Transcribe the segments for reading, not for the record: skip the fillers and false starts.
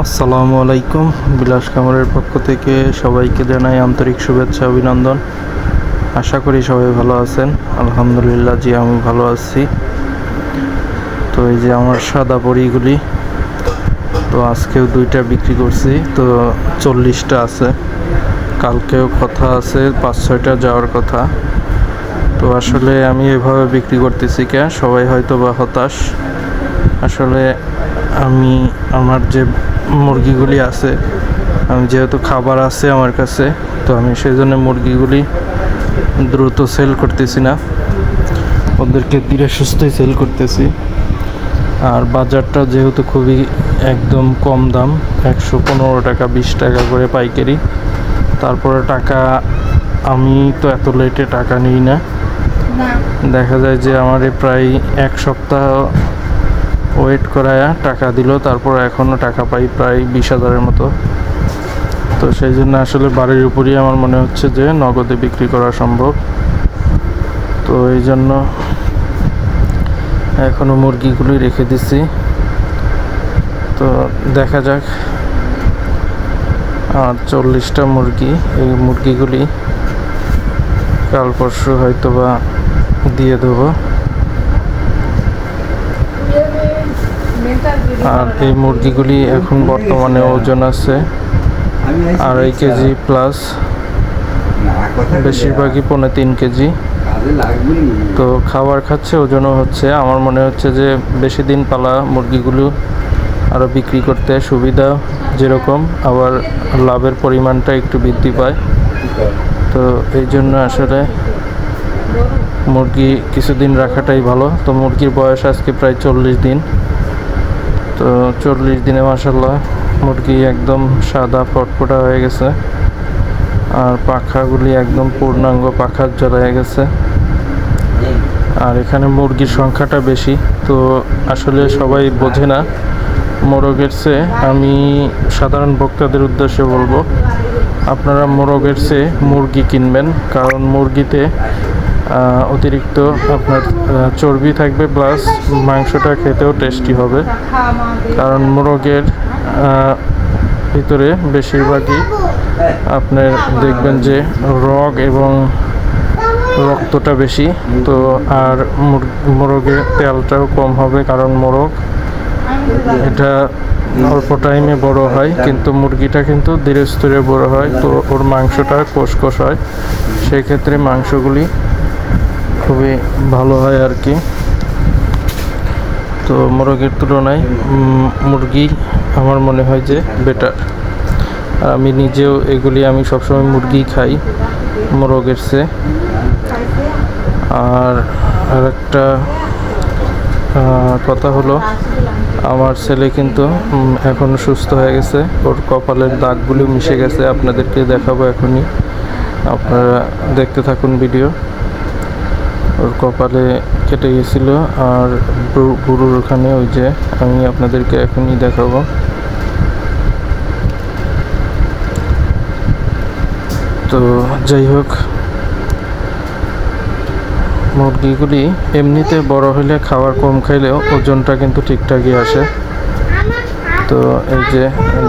আসসালামু আলাইকুম। বিলাস কামরের পক্ষ থেকে সবাইকে জানাই আন্তরিক শুভেচ্ছা অভিনন্দন। আশা করি সবাই ভালো আছেন। আলহামদুলিল্লাহ, জি আমি ভালো আছি। তো এই যে আমার সাদা পরিগুলি, তো আজকেও 2টা বিক্রি করছি, তো 40টা আছে। কালকেও কথা আছে 5-6টা যাওয়ার কথা। তো আসলে আমি এভাবে বিক্রি করতেছি সবাই হয়তো বা হতাশ। আসলে আমি আমার যে মুরগিগুলি আছে, আমি যেহেতু খাবার আছে আমার কাছে, তো আমি সেই জন্য মুরগিগুলি দ্রুত সেল করতেছি না, ওদেরকে ধীরে সুস্থই সেল করতেছি। আর বাজারটা যেহেতু খুবই একদম কম দাম, 115 টাকা 20 টাকা করে পাইকারি। তারপরে টাকা আমি তো এত লেটে টাকা নিই না, দেখা যায় যে আমার প্রায় 1 সপ্তাহ ওয়েট করায়া টাকা দিল, তারপর এখনও টাকা পাই প্রায় 20,000-এর মতো। তো সেই জন্য আসলে বাড়ির উপরই আমার মনে হচ্ছে যে নগদে বিক্রি করা সম্ভব। তো এই জন্য এখনও মুরগিগুলি রেখে দিছি। তো দেখা যাক, আর 40টা মুরগি, এই মুরগিগুলি কাল পরশু হয়তো বা দিয়ে দেবো। আর এই মুরগিগুলি এখন বর্তমানে ওজন আছে 2.5 কেজি প্লাস, বেশিরভাগই 3.5 কেজি। তো খাবার খাচ্ছে, ওজনও হচ্ছে। আমার মনে হচ্ছে যে বেশি দিন পালা মুরগিগুলো আরও বিক্রি করতে সুবিধা যেরকম, আবার লাভের পরিমাণটা একটু বৃদ্ধি পায়। তো এই জন্য আসলে মুরগি কিছুদিন রাখাটাই ভালো। তো মুরগির বয়স আজকে প্রায় 40 দিন। তো 40 দিনে মাশাআল্লাহ মুরগি একদম সাদা ফটফটা হয়ে গেছে, আর পাখাগুলি একদম পূর্ণাঙ্গ পাখার জ্বলে গেছে। আর এখানে মুরগির সংখ্যাটা বেশি, তো আসলে সবাই বোঝে না মোরগের চেয়ে। আমি সাধারণ ভোক্তাদের উদ্দেশ্যে বলবো, আপনারা মোরগের চেয়ে মুরগি কিনবেন, কারণ মুরগিতে অতিরিক্ত আপনার চর্বি থাকবে, প্লাস মাংসটা খেতেও টেস্টি হবে। কারণ মোরগের ভিতরে বেশিরভাগই আপনার দেখবেন যে রগ এবং রক্তটা বেশি। তো আর মোরগের তেলটাও কম হবে, কারণ মোরগ এটা অল্প টাইমে বড় হয়, কিন্তু মুরগিটা কিন্তু ধীরে স্থিরে বড় হয়। তো ওর মাংসটা কষকষ হয়, সেই ক্ষেত্রে মাংসগুলি খুবই ভালো হয় আর কি। তো মোরগের তুলনায় মুরগি আমার মনে হয় যে বেটার। আর আমি নিজেও এগুলি আমি সবসময় মুরগি খাই মোরগের চেয়ে। আর আরেকটা কথা হলো, আমার ছেলে কিন্তু এখন সুস্থ হয়ে গেছে, ওর কপালের দাগগুলো মিশে গেছে। আপনাদেরকে দেখাবো এখনই, আপনারা দেখতে থাকুন ভিডিও। ওর কপালে কেটে গেছিলো, আর বুড়োর ওখানে, ওই যে আমি আপনাদেরকে এখনই দেখাবো। তো যাই হোক, মুরগিগুলি এমনিতে বড় হলে খাবার কম খাইলেও ওজনটা কিন্তু ঠিকঠাকই আসে। তো এই যে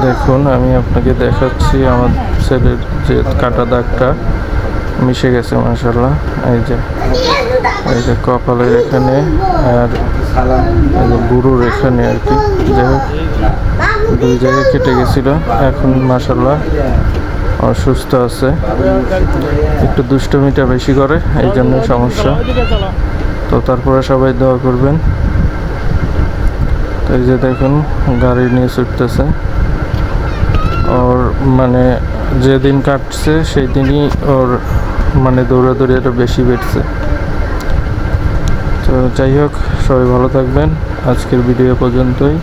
দেখুন, আমি আপনাকে দেখাচ্ছি আমার ছেলের যে কাটা দাগটা মিশে গেছে মাশাআল্লাহ। এই যে কপালের এখানে, আর বুড়োর এখানে আর কি। যাই হোক, 2 জায়গায় কেটে গেছিলো, এখন মাশাআল্লাহ অসুস্থ আছে। একটু দুষ্টমিটা বেশি করে, এই জন্যই সমস্যা। তো তারপরে সবাই দোয়া করবেন। তো এই যে দেখুন, গাড়ি নিয়ে ছুটতেছে। ওর মানে যেদিন কাটছে সেই দিনই ওর মানে দৌড়াদৌড়ি আরও বেশি বেড়েছে। তো যাই হোক, সবাই ভালো থাকবেন। আজকের ভিডিও পর্যন্তই।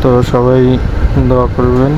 তো সবাই দোয়া করবেন।